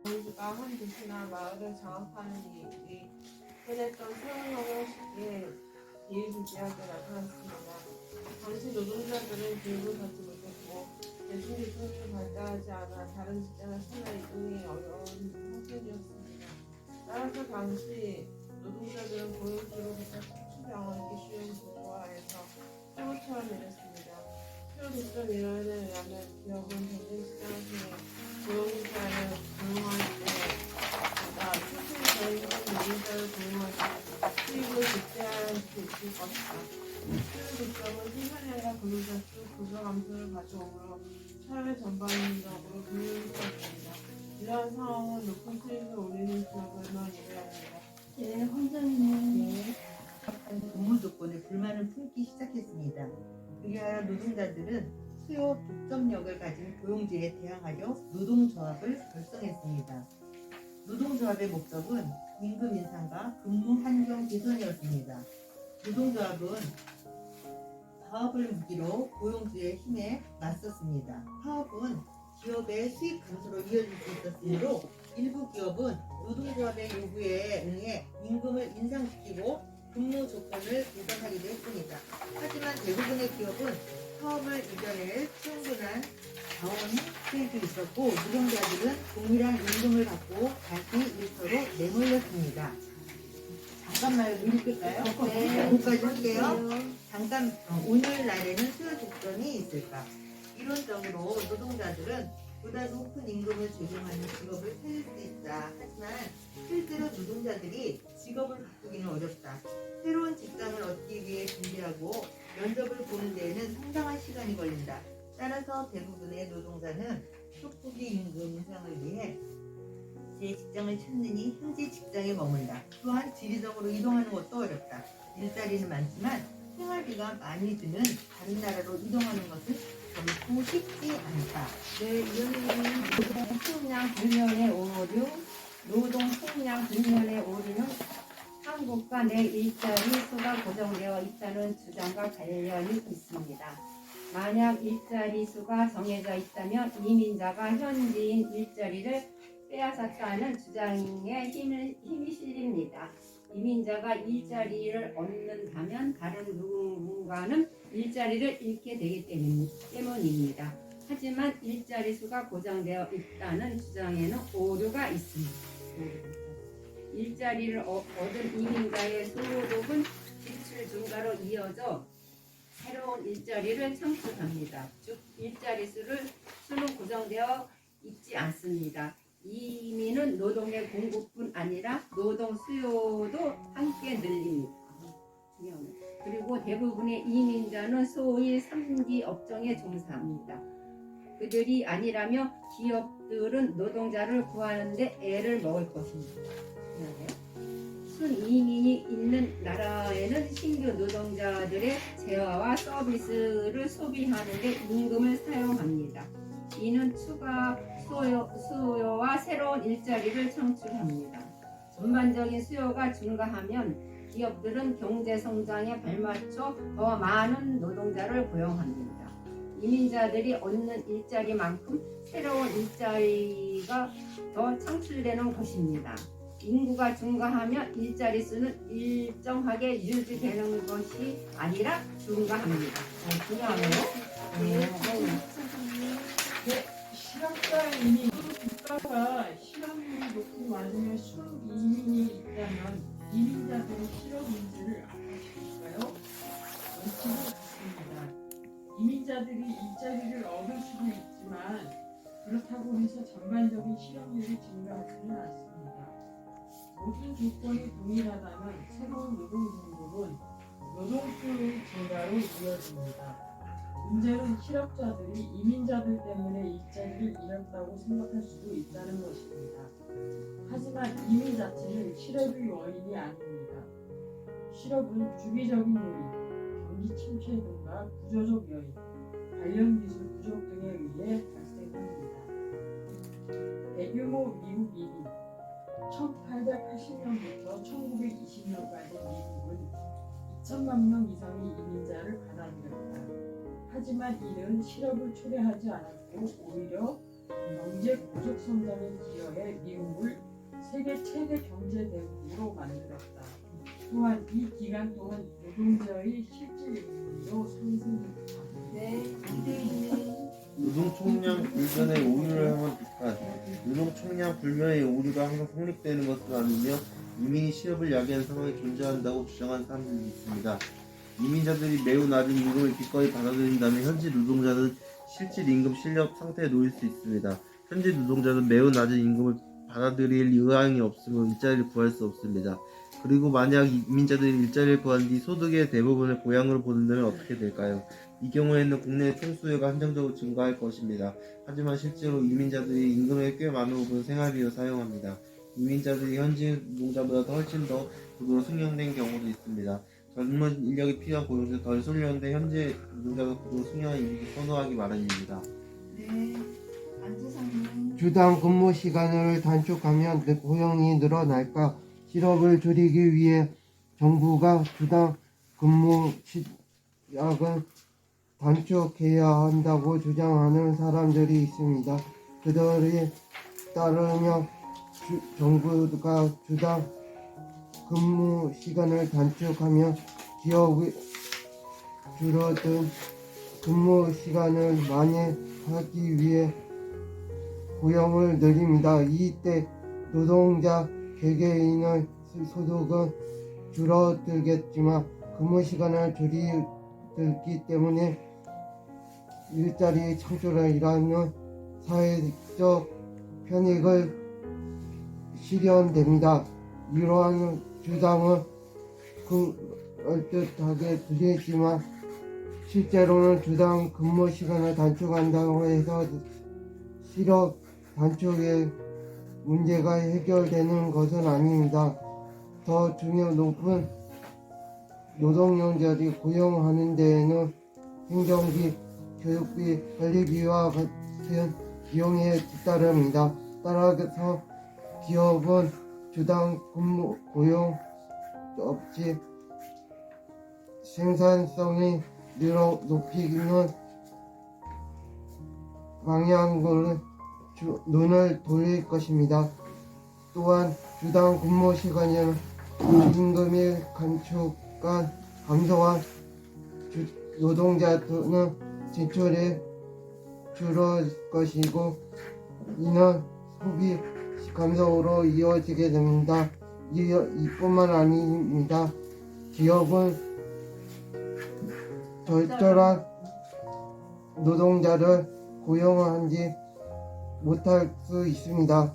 공주가 한 도시나 마을을 장악하는 일이 흔했던 소용없는 시기에 비일비재하게 나타났습니다. 당시 노동자들은 교육을 받지 못했고 대중교통이 발달하지 않아 다른 직장을 찾아 이동이 어려운 형편이었습니다. 따라서 당시 노동자들은 고용주로부터 착취당하기 쉬운 구조화에서 피로처럼 일했습니다. 피로 독점 이론에 의하면 기업은 경쟁 시장을 통해 고용자를 고용할 때보다 수수료 더 있는 노동자를 고용할 때 수익을 극대화할 수 있을 것이다. 피로 독점은 생산이 아니라 근로자 수 구조 감소를 가져오므로 사회 전반적으로 불효율적입니다. 이러한 상황은 높은 수익을 올리는 기업에만 유리합니다. 네, 원장님. 근무 조건에 불만을 품기 시작했습니다. 그리하여 노동자들은 수요 독점력을 가진 고용주에 대항하려 노동조합을 결성했습니다. 노동조합의 목적은 임금 인상과 근무 환경 개선이었습니다. 노동조합은 파업을 무기로 고용주의 힘에 맞섰습니다. 파업은 기업의 수익 감소로 이어질 수 있었으므로 일부 기업은 노동조합의 요구에 응해 임금을 인상시키고 근무 조건을 개선하기도 했습니다. 하지만 대부분의 기업은 파업을 이겨낼 충분한 자원 수익이 있었고 노동자들은 동일한 임금을 받고 다시 일터로 내몰렸습니다. 잠깐만 읽을까요? 네. 여기까지 할게요. 잠깐 오늘날에는 수요 독점이 있을까? 이론적으로 노동자들은 보다 높은 임금을 제공하는 직업을 찾을 수 있다. 하지만 실제로 노동자들이 직업을 바꾸기는 어렵다. 새로운 직장을 얻기 위해 준비하고 면접을 보는 데에는 상당한 시간이 걸린다. 따라서 대부분의 노동자는 속보기 임금 인상을 위해 제 직장을 찾느니 현재 직장에 머문다. 또한 지리적으로 이동하는 것도 어렵다. 일자리는 많지만 생활비가 많이 드는 다른 나라로 이동하는 것은 결코 쉽지 않다. 네, 이번에는 노동 식량 불면의 오류, 노동 식량 불면의 오류는 한국과 내 일자리 수가 고정되어 있다는 주장과 관련이 있습니다. 만약 일자리 수가 정해져 있다면 이민자가 현지인 일자리를 빼앗았다는 주장에 힘이 실립니다. 이민자가 일자리를 얻는다면 다른 누군가는 일자리를 잃게 되기 때문입니다. 하지만 일자리 수가 고정되어 있다는 주장에는 오류가 있습니다. 일자리를 얻은 이민자의 소득은 지출 증가로 이어져 새로운 일자리를 창출합니다. 즉 일자리 수는 고정되어 있지 않습니다. 이민은 노동의 공급뿐 아니라 노동 수요도 함께 늘립니다. 그리고 대부분의 이민자는 소위 3기 업종에 종사합니다. 그들이 아니라면 기업들은 노동자를 구하는 데 애를 먹을 것입니다. 순이민이 있는 나라에는 신규 노동자들의 재화와 서비스를 소비하는 데 임금을 사용합니다. 이는 추가 수요와 새로운 일자리를 창출합니다. 전반적인 수요가 증가하면 기업들은 경제 성장에 발맞춰 더 많은 노동자를 고용합니다. 이민자들이 얻는 일자리만큼 새로운 일자리가 더 창출되는 것입니다. 인구가 증가하면 일자리 수는 일정하게 유지되는 것이 아니라 증가합니다. 중요하네요. 실업자의 국가가 실업률이 높은 와중에 수록 이민이 있다면 이민자들의 실업 문제를 악화시킬까요? 원칙은 같습니다. 이민자들이 일자리를 얻을 수도 있지만 그렇다고 해서 전반적인 실업률이 증가하지는 않습니다. 모든 조건이 동일하다면 새로운 노동 공급은 노동 수요 증가로 이어집니다. 문제는 실업자들이 이민자들 때문에 일자리를 잃었다고 생각할 수도 있다는 것입니다. 하지만 이민 자체는 실업의 원인이 아닙니다. 실업은 주기적인 요인, 경기 침체 등과 구조적 요인, 관련 기술 부족 등에 의해 발생합니다. 대규모 미국 이민 1880년부터 1920년까지 미국은 2천만 명 이상의 이민자를 받아들였다. 하지만 이는 실업을 초래하지 않았고 오히려 경제 고속 성장에 기여해 미국을 세계 최대 경제 대국으로 만들었다. 또한 이 기간 동안 노동자의 실질 임금도 상승했다. 네, 이대희는 노동 총량 불변의 오류를 한번 비판. 노동 총량 불변의 오류가 항상 성립되는 것은 아니며 이민이 실업을 야기하는 상황이 존재한다고 주장하는 사람들이 있습니다. 이민자들이 매우 낮은 임금을 기꺼이 받아들인다면 현지 노동자는 실질 임금 실력 상태에 놓일 수 있습니다. 현지 노동자는 매우 낮은 임금을 받아들일 의향이 없으면 일자리를 구할 수 없습니다. 그리고 만약 이민자들이 일자리를 구한 뒤 소득의 대부분을 고향으로 보낸다면 어떻게 될까요? 이 경우에는 국내 총수요가 한정적으로 증가할 것입니다. 하지만 실제로 이민자들이 임금의 꽤 많은 부분을 생활비로 사용합니다. 이민자들이 현지 노동자보다 훨씬 더 고도로 숙련된 경우도 있습니다. 젊은 인력이 필요한 고용에서 덜 숙련된 현지 노동자가 고도로 숙련한 인력을 선호하기 마련입니다. 네, 안재상은 주당 근무 시간을 단축하면 고용이 늘어날까? 실업을 줄이기 위해 정부가 주당 근무 시간을 단축해야 한다고 주장하는 사람들이 있습니다. 그들이 따르면 정부가 주당 근무 시간을 단축하면 기업이 줄어든 근무 시간을 만회하기 위해 고용을 늘립니다. 이때 노동자 개개인의 소득은 줄어들겠지만 근무 시간을 줄이기 때문에 일자리 창출이라는 사회적 편익을 실현됩니다. 이러한 주장은 그럴듯하게 들리지만 실제로는 주당 근무 시간을 단축한다고 해서 실업 단축의 문제가 해결되는 것은 아닙니다. 더 높은 노동력자들이 고용하는 데에는 행정비, 교육비, 관리비와 같은 비용에 뒤따릅니다. 따라서 기업은 주당 근무 고용 없이 생산성이 높이는 방향으로 눈을 돌릴 것입니다. 또한 주당 근무 시간에는 임금의 감축과 감소한 노동자들은 지출이 줄을 것이고 이는 소비 감소로 이어지게 됩니다. 이뿐만 아닙니다. 기업은 절절한 노동자를 고용하지 못할 수 있습니다.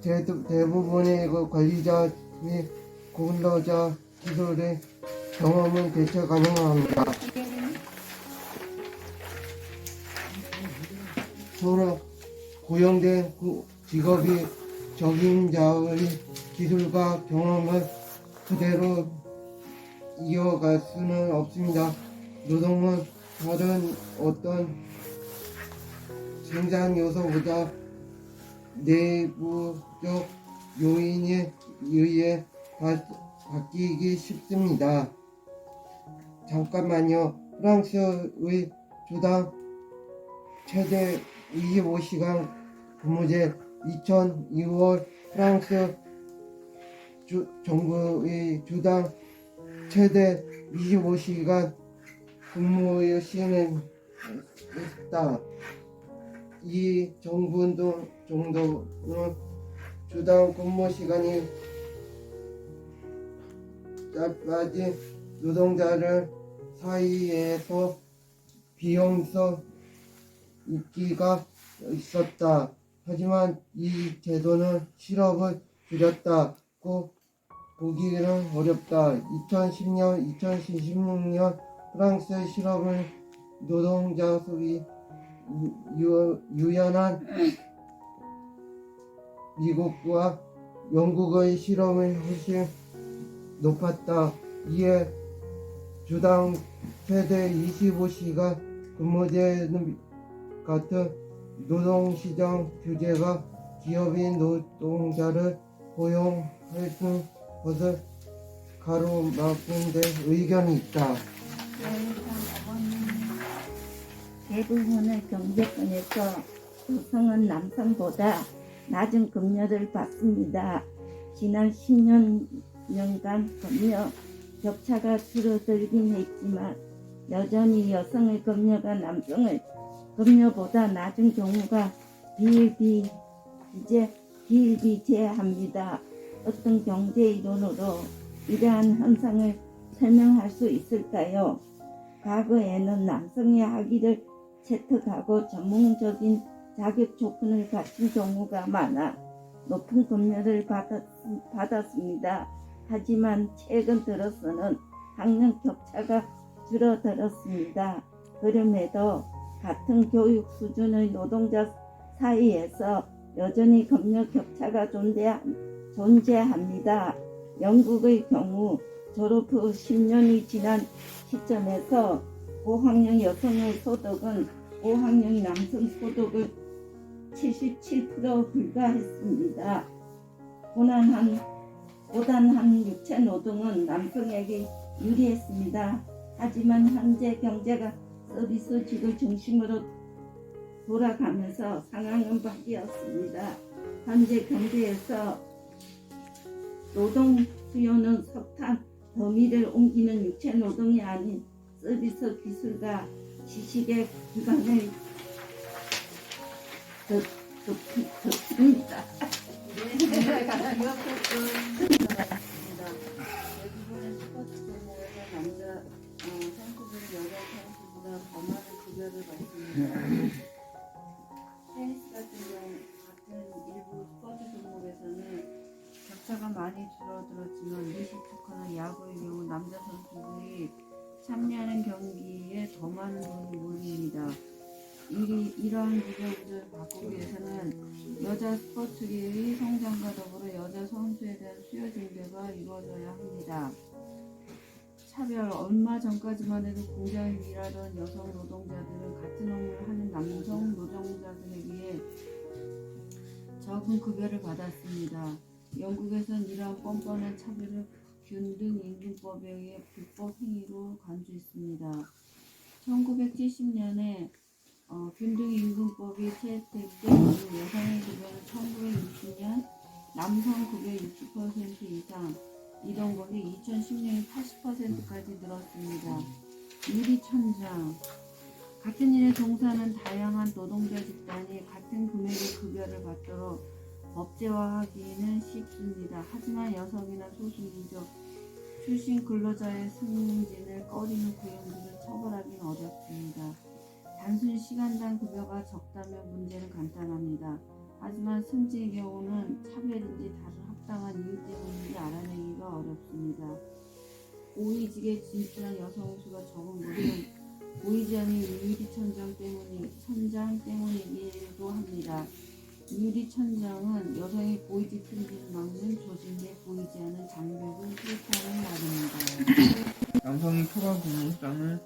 대부분의 관리자 및 근로자 기술의 경험은 대체 가능합니다. 서로 고용된 직업이 적임자의 기술과 경험을 그대로 이어갈 수는 없습니다. 노동은 다른 어떤 생산 요소보다 내부적 요인에 의해 바뀌기 쉽습니다. 잠깐만요. 프랑스의 주당 최대 25시간 근무제 2002월 프랑스 정부의 주당 최대 25시간 근무를 시행했다. 이 정부도 정도는 주당 근무 시간이 짧아진 노동자들 사이에서 비용성 인기가 있었다. 하지만 이 제도는 실업을 줄였다고 보기는 어렵다. 2010년, 2016년 프랑스 실업을 노동자 수이 유연한 미국과 영국의 실업이 훨씬 높았다. 이에 주당 최대 25시간 근무제 같은 노동시장 규제가 기업인 노동자를 고용할 수 것을 가로막는 데 의견이 있다. 네, 다음 대부분의 경제권에서 여성은 남성보다 낮은 급여를 받습니다. 지난 10년간 급여 격차가 줄어들긴 했지만 여전히 여성의 급여가 남성의 급여보다 낮은 경우가 비일비재합니다. 어떤 경제 이론으로 이러한 현상을 설명할 수 있을까요? 과거에는 남성의 학위를 채택하고 전문적인 자격 조건을 갖춘 경우가 많아 높은 급여를 받았습니다. 하지만 최근 들어서는 학력 격차가 줄어들었습니다. 그럼에도 같은 교육 수준의 노동자 사이에서 여전히 급여 격차가 존재합니다. 영국의 경우 졸업 후 10년이 지난 시점에서 고학년 여성의 소득은 고학년 남성 소득의 77% 불과했습니다. 고단한 육체 노동은 남성에게 유리했습니다. 하지만 현재 경제가 서비스직을 중심으로 돌아가면서 상황은 바뀌었습니다. 현재 경제에서 노동 수요는 석탄, 더미를 옮기는 육체 노동이 아닌 서비스 기술과 지식의 기반을 덮습니다. 대부분의 스포츠 종목에서 남자 선수들이 여자 선수보다 더 많은 급여를 받습니다. 테니스 같은 경우 같은 일부 스포츠 종목에서는 격차가 많이 줄어들었지만 미식축구나 야구의 경우 남자 선수들이 참여하는 경기에 더 많은 돈이 몰립니다. 이러한 구조를 바꾸기 위해서는 여자 스포츠계의 성장과 더불어 여자 선수에 대한 수요 증대가 이루어져야 합니다. 차별, 얼마 전까지만 해도 공장에 일하던 여성 노동자들은 같은 업무를 하는 남성 노동자들에 비해 적은 급여를 받았습니다. 영국에선 이러한 뻔뻔한 차별을 균등임금법에 의해 불법 행위로 간주했습니다. 1970년에 균등임금법이 채택된 이후 여성의 급여는 1960년 남성 급여의 60% 이상 이던 것이 2010년에 80%까지 늘었습니다. 유리천장, 같은 일에 종사하는 다양한 노동자 집단이 같은 금액의 급여를 받도록 법제화하기는 쉽습니다. 하지만 여성이나 소수민족 출신 근로자의 승진을 꺼리는 구형들을 처벌하기는 어렵습니다. 단순 시간당 급여가 적다면 문제는 간단합니다. 하지만 승진의 경우는 차별인지 다른 합당한 이유 때문인지 알아내기가 어렵습니다. 고위직에 진출한 여성 수가 적은 것은 보이지 않는 유리천장 때문이기도 합니다. 유리천장은 여성의 고위직 승진을 막는 조직 내 보이지 않는 장벽을 뚫다는 말입니다. 남성이 초과 근무수당을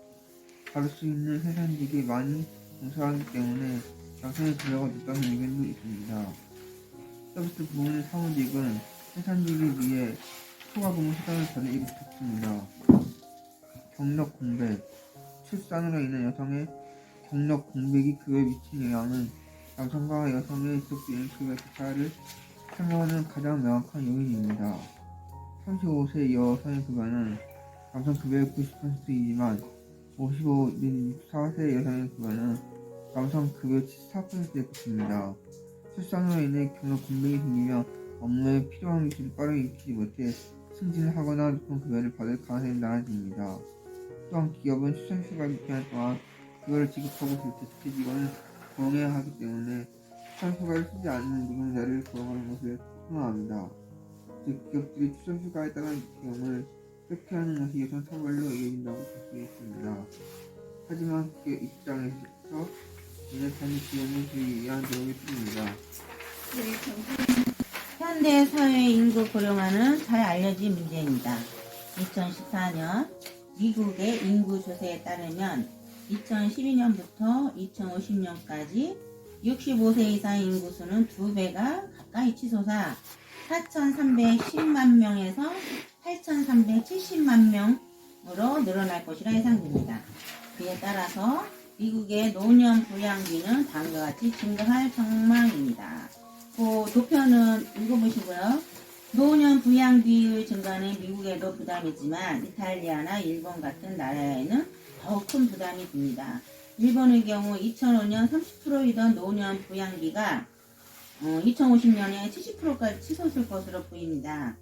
받을 수 있는 생산직에 많이 종사하기 때문에 남성의 급여가 높다는 의견도 있습니다. 서비스 부문의 사무직은 생산직에 비해 초과 근무수당을 받는 일이 적습니다. 경력 공백, 출산으로 인한 여성의 경력 공백이 급여에 미친 영향은 남성과 여성의 지속되는 급여 격차를 설명하는 가장 명확한 요인입니다. 35세 여성의 급여는 남성 급여의 90%이지만 55-64세 여성의 급여는 남성 급여 74%에 그칩니다. 출산으로 인해 경력 공백이 생기며 업무에 필요한 기술을 빠르게 익히지 못해 승진을 하거나 높은 급여를 받을 가능성이 낮아집니다. 또한 기업은 출산휴가를 기간 동안 급여를 지급하고 있을 때 직원을 고용해야 하기 때문에 출산휴가를 쓰지 않는 노동자를 고용하는 것을 선호합니다. 즉 기업들이 출산휴가에 따른 비용을 회피하는 것이 여성차별로 이어진다고 볼 수 있습니다. 하지만 기업 입장에서 이는 단위 비용을 주기 위한 노력이 필요합니다. 현대 사회 인구 고령화는 잘 알려진 문제입니다. 2014년 미국의 인구 조사에 따르면 2012년부터 2050년까지 65세 이상 인구수는 2배가 가까이 치솟아 4,310만 명에서 8,370만 명으로 늘어날 것이라 예상됩니다. 그에 따라서 미국의 노년 부양비는 다음과 같이 증가할 전망입니다. 그 도표는 읽어보시고요. 노년 부양비의 증가는 미국에도 부담이지만 이탈리아나 일본 같은 나라에는 더욱 큰 부담이 듭니다. 일본의 경우 2005년 30%이던 노년 부양비가 2050년에 70%까지 치솟을 것으로 보입니다.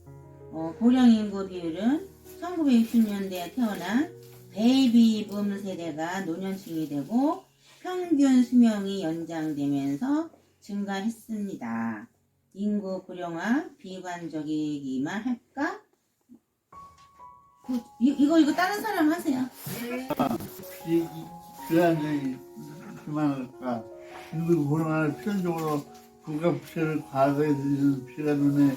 고령 인구 비율은 1960년대에 태어난 베이비붐 세대가 노년층이 되고 평균 수명이 연장되면서 증가했습니다. 인구 고령화 비관적이기만 할까? 이거 다른 사람 하세요. 비관적이 그만할까? 인구 고령화를 필연적으로 국가 부채를 과거에 들이는 피해가 눈에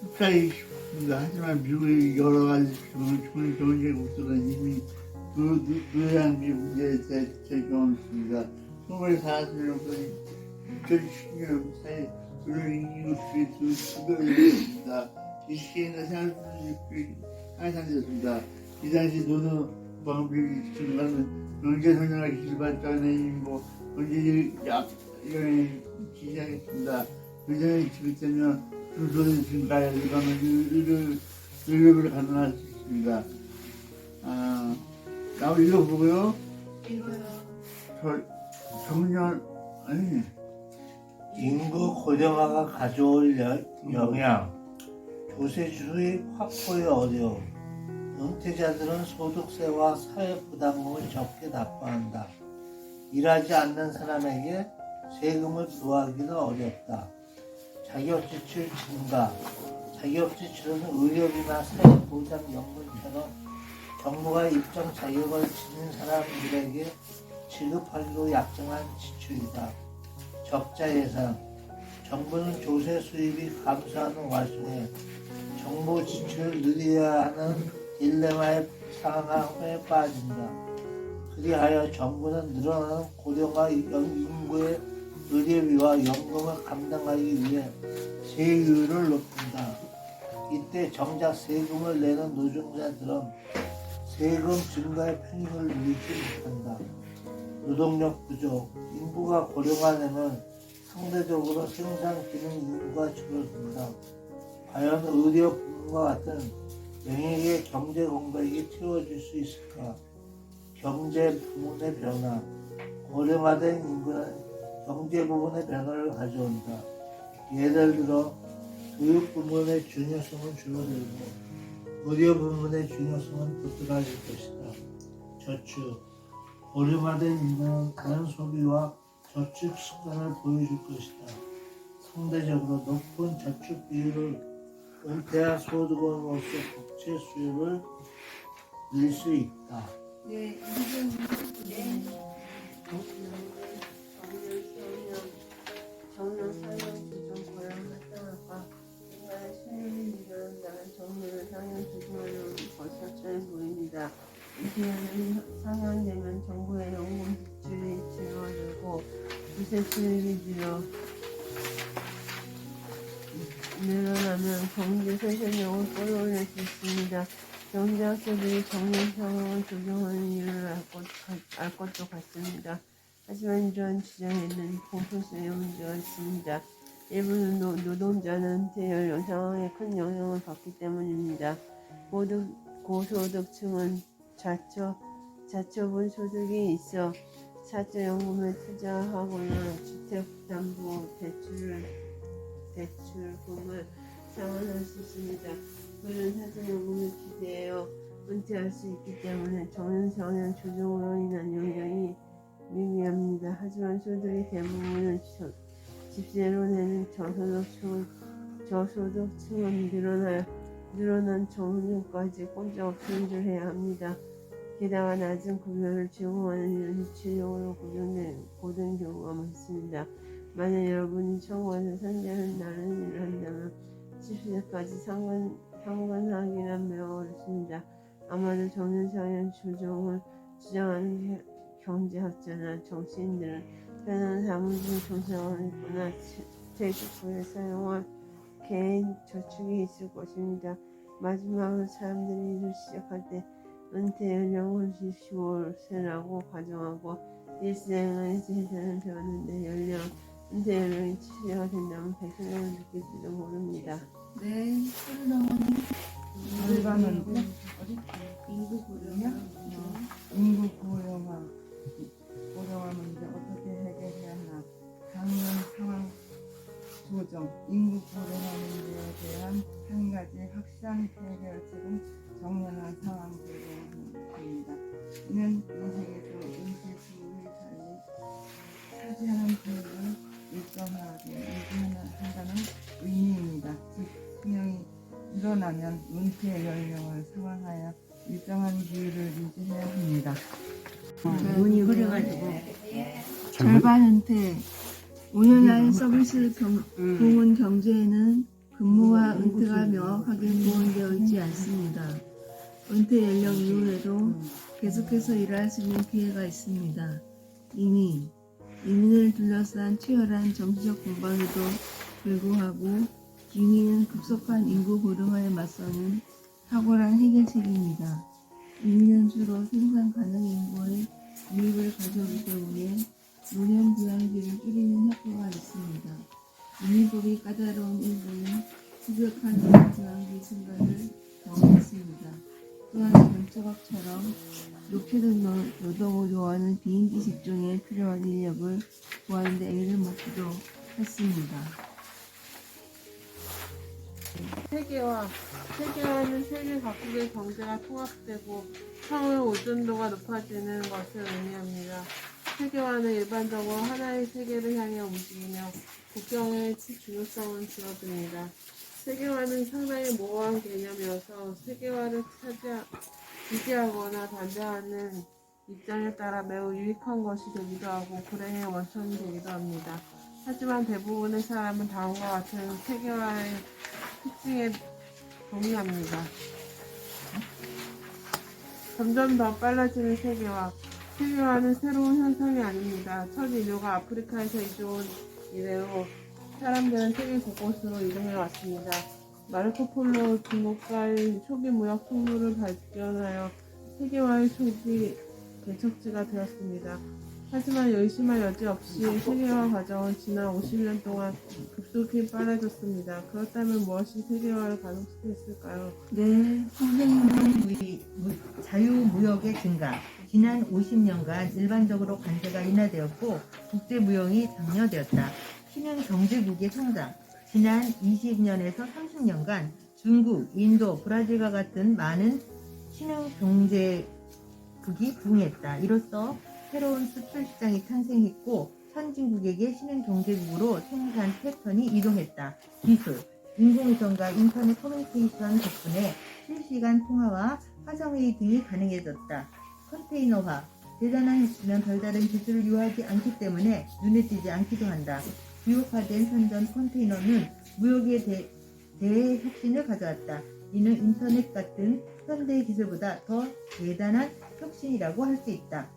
흡사하기 쉽습니다. 하지만 미국의 여러 가지 경제국들은 이미 노양비 문제에 대해 경험이 있습니다. 1940년부터 2010년 사이 고령 인구수의 두 배를 일었습니다. 이 시기에는 생활수준이 향상되었습니다. 이 당시 노동 방법이 증가는 경제성장과 기술발전의 인구, 경제력이 시작했습니다. 의전이 지속되면 중소득 증가에 일반은 의료를 가능할 수 있습니다. 나 읽어보고요. 인구 고령화가 가져올 영향, 조세주의 확보의 어려움, 은퇴자들은 소득세와 사회부담금을 적게 납부한다. 일하지 않는 사람에게 세금을 부과하기는 어렵다. 자격지출 증가, 자격지출은 의료비나 사회보장연금처럼 정부가 일정 자격을 지닌 사람들에게 지급하기로 약정한 지출이다. 적자 예산, 정부는 조세 수입이 감소하는 와중에 정부 지출을 늘려야 하는 딜레마의 상황에 빠진다. 그리하여 정부는 늘어나는 고령화 인구의 의료비와 연금을 감당하기 위해 세율을 높인다. 이때 정작 세금을 내는 노동자들은 세금 증가의 편익을 누리지 못한다. 노동력 부족, 인구가 고령화되면 상대적으로 생산 기능 인구가 줄어든다. 과연 의료 부문과 같은 영역의 경제 공백이 채워질 수 있을까? 경제 부문의 변화, 고령화된 인구는 경제 부분의 변화를 가져온다. 예를 들어 교육 부문의 중요성은 줄어들고 의료 부문의 중요성은 붙들어질 것이다. 저축, 고령화된 인구는 다른 소비와 저축 습관을 보여줄 것이다. 상대적으로 높은 저축 비율을 은퇴와 소득원으로서 국채 수입을 늘 수 있다. 네, 정년 상향 조정 고령 활성화과 생활 수요일이 늘어난다는 정부를 상향 조정하는 것처럼 보입니다. 이기는 상향되면 정부의 연금 지출이 줄어들고 부세 수입이 늘어나면 경제 생산력을 끌어올릴 수 있습니다. 경제학자들이 정년 상향을 조정하는 이유를 알 것도 같습니다. 하지만 이러한 주장에는 공평성의 문제가 있습니다. 일부 노동자는 은퇴 상황에 큰 영향을 받기 때문입니다. 고소득층은 자초분 소득이 있어 사적연금에 투자하거나 주택담보대출금을 상환할 수 있습니다. 그런 사적연금을 기대하여 은퇴할 수 있기 때문에 정년상향 조정으로 인한 영향이 미미합니다. 하지만 소득의 대부분은 집세로 내는 저소득층은 늘어난 정년까지 꼼짝없이 일해야 합니다. 게다가 낮은 급여를 제공하는 일은 일시적으로 고된 경우가 많습니다. 만약 여러분이 청구해서 상대하는 다른 일을 한다면 집세까지 상관하기는 매우 어렵습니다. 아마도 정년상향 조정을 주장하는 경제학자나 정치인들은 편한 사무실 조정을 있거나 퇴직 후에 사용할 개인 저축이 있을 것입니다. 마지막으로 사람들이 일을 시작할 때 은퇴 연령은 65세라고 가정하고 일생을 세상을 배웠는데 은퇴 연령이 70세가 된다면 백성을 느낄지도 모릅니다. 네, 소리나머니 절반은 인구 고령화. 인구 고령화 문제 어떻게 해결해야 하나? 당면 상황 조정, 인구 고령화 문제에 대한 한 가지 확실한 해결책은 정연한 상황 조정입니다. 이는 인생에서 은퇴 수의 자리에 차지하는 비율을 일정하게 유지한다는 의미입니다. 즉, 수명이 일어나면 은퇴 연령을 상환하여 일정한 비율을 유지해야 합니다. 눈이 흐려가지고 절반 은퇴. 오늘날 서비스 부문 경제에는 근무와 은퇴가 명확하게 구분되어 있지 않습니다. 은퇴 연령 이후에도 계속해서 일할 수 있는 기회가 있습니다. 이민을 둘러싼 치열한 정치적 공방에도 불구하고 이민은 급속한 인구 고령화에 맞서는 탁월한 해결책입니다. 이민은 주로 생산 가능 인구의 유입을 가져오기 때문에 노년 부양비를 줄이는 효과가 있습니다. 이민법이 까다로운 일부는 급격한 노년 부양비 증가를 경험했습니다. 또한 경찰학처럼 높여든 노동을 요하는 비인지 직종에 필요한 인력을 구하는 데 애를 먹기도 했습니다. 세계화는 세계 각국의 경제가 통합되고 상호 오전도가 높아지는 것을 의미합니다. 세계화는 일반적으로 하나의 세계를 향해 움직이며 국경의 중요성은 줄어듭니다. 세계화는 상당히 모호한 개념이어서 세계화를 지지하거나 반대하는 입장에 따라 매우 유익한 것이 되기도 하고 불행의 원천이 되기도 합니다. 하지만 대부분의 사람은 다음과 같은 세계화의 특징에 동의합니다. 점점 더 빨라지는 세계화. 세계화는 새로운 현상이 아닙니다. 첫 인류가 아프리카에서 이주온 이래로 사람들은 세계 곳곳으로 이동해 왔습니다. 마르코폴로 중국과의 초기 무역 통로를 발견하여 세계화의 초기 개척지가 되었습니다. 하지만 의심할 여지 없이 세계화 과정은 지난 50년 동안 급속히 빨라졌습니다. 그렇다면 무엇이 세계화를 가속시켰을까요? 네, 선생님은 자유무역의 증가. 지난 50년간 일반적으로 관세가 인하되었고 국제무역이 장려되었다. 신흥 경제국의 성장. 지난 20년에서 30년간 중국, 인도, 브라질과 같은 많은 신흥 경제국이 부흥했다. 이로써 새로운 수출 시장이 탄생했고 선진국에게 신흥 경제국으로 생산 패턴이 이동했다. 기술, 인공위성과 인터넷 커뮤니케이션 덕분에 실시간 통화와 화상회의 등이 가능해졌다. 컨테이너화, 대단한 별다른 기술을 요하지 않기 때문에 눈에 띄지 않기도 한다. 규격화된 선전 컨테이너는 무역에 대해 혁신을 가져왔다. 이는 인터넷 같은 현대 기술보다 더 대단한 혁신이라고 할 수 있다.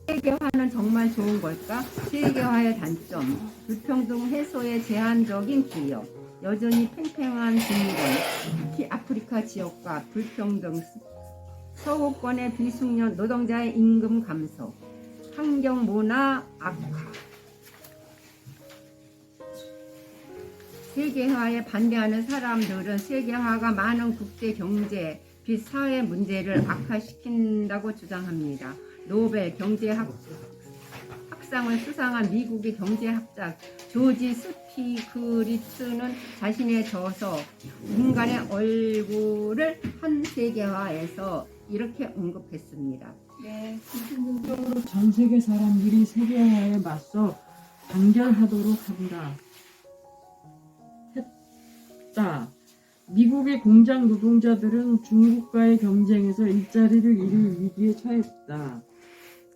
세계화는 정말 좋은 걸까? 세계화의 단점, 불평등 해소의 제한적인 기여, 여전히 팽팽한 중위권, 특히 아프리카 지역과 불평등, 서구권의 비숙련 노동자의 임금 감소, 환경 문화 악화. 세계화에 반대하는 사람들은 세계화가 많은 국제 경제, 및 사회 문제를 악화시킨다고 주장합니다. 노벨 경제학상을 수상한 미국의 경제학자 조지 스피그리츠는 자신의 저서 인간의 얼굴을 한 세계화에서 이렇게 언급했습니다. 네, 전 세계 사람들이 세계화에 맞서 단결하도록 했다. 미국의 공장 노동자들은 중국과의 경쟁에서 일자리를 잃을 위기에 처했다.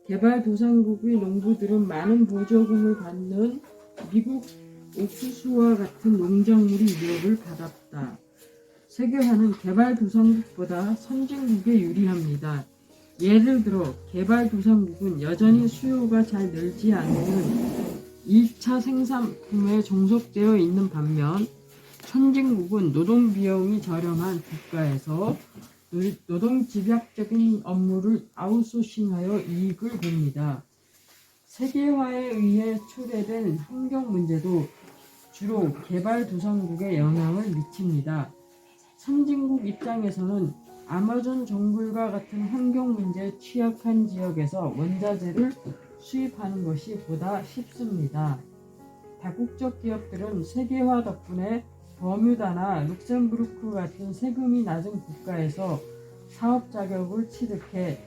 개발도상국의 농부들은 많은 보조금을 받는 미국 옥수수와 같은 농작물의 위협을 받았다. 세계화는 개발도상국보다 선진국에 유리합니다. 예를 들어 개발도상국은 여전히 수요가 잘 늘지 않는 1차 생산품에 종속되어 있는 반면 선진국은 노동비용이 저렴한 국가에서 노동 집약적인 업무를 아웃소싱하여 이익을 봅니다. 세계화에 의해 초래된 환경 문제도 주로 개발도상국에 영향을 미칩니다. 선진국 입장에서는 아마존 정글과 같은 환경 문제에 취약한 지역에서 원자재를 수입하는 것이 보다 쉽습니다. 다국적 기업들은 세계화 덕분에 버뮤다나 룩셈부르크 같은 세금이 낮은 국가에서 사업 자격을 취득해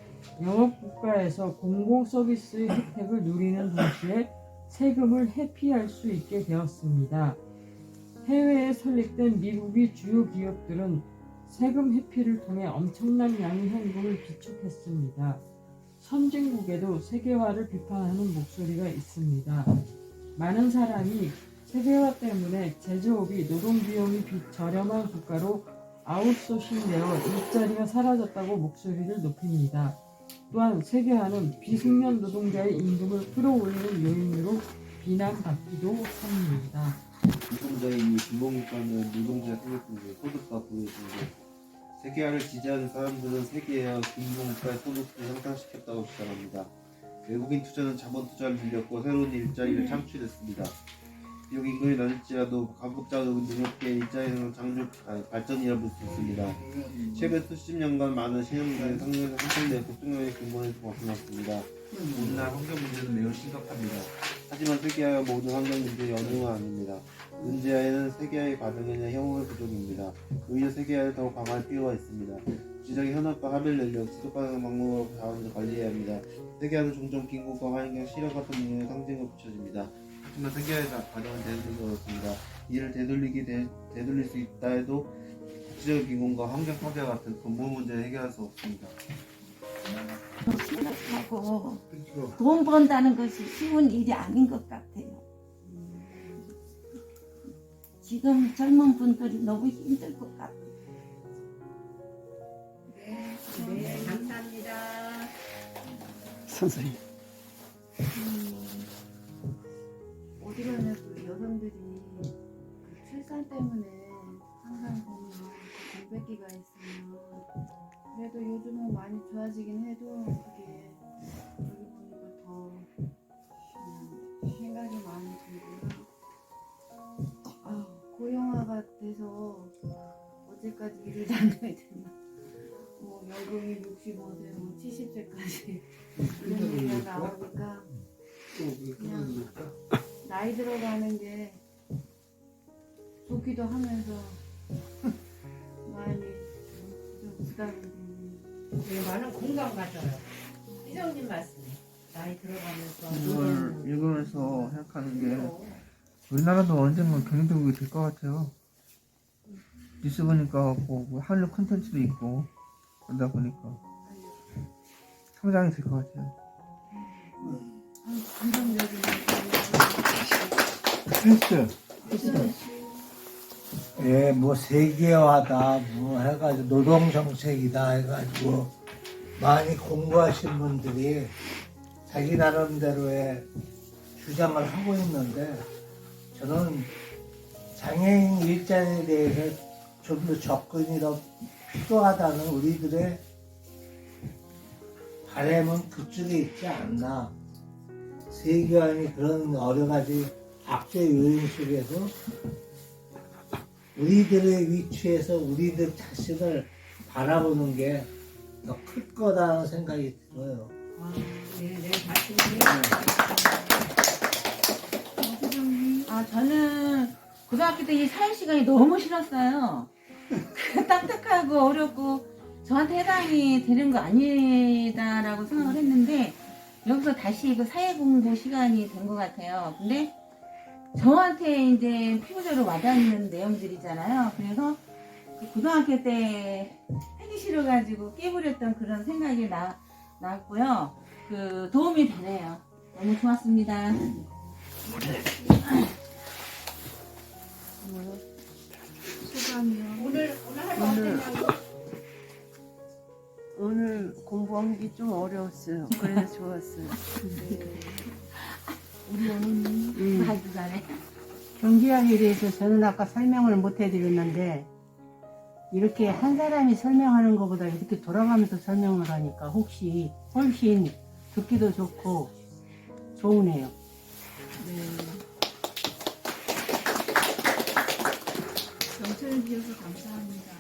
영업 국가에서 공공 서비스의 혜택을 누리는 동시에 세금을 회피할 수 있게 되었습니다. 해외에 설립된 미국의 주요 기업들은 세금 회피를 통해 엄청난 양의 현금을 비축했습니다. 선진국에도 세계화를 비판하는 목소리가 있습니다. 많은 사람이 세계화 때문에 제조업이 노동비용이 저렴한 국가로 아웃소싱되어 일자리가 사라졌다고 목소리를 높입니다. 또한 세계화는 비숙련 노동자의 임금을 끌어올리는 요인으로 비난받기도 합니다. 노동자의 이미 빈곤국가는 노동자 생활권의 소득과 부의 중에 세계화를 지지하는 사람들은 세계화 빈곤국가의 소득을 향상시켰다고 주장합니다. 외국인 투자는 자본 투자를 늘렸고 새로운 일자리를 창출했습니다. 비록 임금이 낮을지라도 가급적 능력계 일자리는 장족 발전이라 볼 수 있습니다. 최근 수십 년간 많은 신흥국의 상승에서 한편내 국정력의 근본에서 벗어났습니다. 오늘날 환경 문제는 매우 심각합니다. 하지만 세계화가 모든 환경 문제의 연능은 아닙니다. 문제에는 세계화의 과정이나 형용의 부족입니다. 오히려 세계화를 더욱 강화할 필요가 있습니다. 국제적인 현업과 합일 능력, 지속가능한 방법으로 자원을 관리해야 합니다. 세계화는 종종 빈곤과 환경, 실현 같은 문제의 상징으로 비춰집니다. 하지만 세계화의 과정은 되돌리기 어렵습니다. 이를 되돌릴 수 있다 해도 국제적 빈곤과 환경 파괴와 같은 근본 문제를 해결할 수 없습니다. 생각하고 돈 번다는 것이 쉬운 일이 아닌 것 같아요. 지금 젊은 분들이 너무 힘들 것 같아요. 네, 감사합니다. 선생님. 어디 가냐고 여성들이 그 출산 때문에 항상 보면 그 공백기가 있으면 그래도 요즘은 많이 좋아지긴 해도 그게 여기 보니까 더 그냥 생각이 많이 들고요. 고령화가 돼서 언제까지 일을 다녀야 되나. 뭐 연금이 65세, 뭐 70세까지 이런 얘기가 나오니까 그냥 나이 들어가는 게 좋기도 하면서 많이 좀 부담이 되는. 많은 공감 가져요. 이정님 말씀에 나이 들어가면서 이걸 읽으면서 생각하는 게 우리나라도 언젠가 경제국이 될 것 같아요. 뉴스 보니까 뭐 한류 콘텐츠도 있고 그러다 보니까 성장이 될 것 같아요. 됐어. 예, 뭐 세계화다, 뭐 해가지고 노동 정책이다 해가지고 많이 공부하신 분들이 자기 나름대로의 주장을 하고 있는데 저는 장애인 일자리에 대해서 좀 더 접근이 더 필요하다는 우리들의 바람은 그쪽에 있지 않나. 세계화니 그런 여러 가지 악재 요인 속에서 우리들의 위치에서 우리들 자신을 바라보는 게 더 클 거다는 생각이 들어요. 네, 저는 고등학교 때 이 사회 시간이 너무 싫었어요. 딱딱하고 어렵고 저한테 해당이 되는 거 아니다라고 생각을 했는데 여기서 다시 그 사회 공부 시간이 된 것 같아요. 근데 저한테 이제 피부적으로 와닿는 내용들이잖아요. 그래서 그 고등학교 때 하기 싫어가지고 깨부렸던 그런 생각이 나왔고요. 그 도움이 되네요. 너무 좋았습니다. 소감이요. 오늘 하루 어땠냐고? 오늘 공부한 게 좀 어려웠어요. 그래서 좋았어요. 우리 어머니 경제학에 대해서 저는 아까 설명을 못 해드렸는데 이렇게 한 사람이 설명하는 것보다 이렇게 돌아가면서 설명을 하니까 혹시 훨씬 듣기도 좋고 좋으네요. 경찰을 주셔서 감사합니다.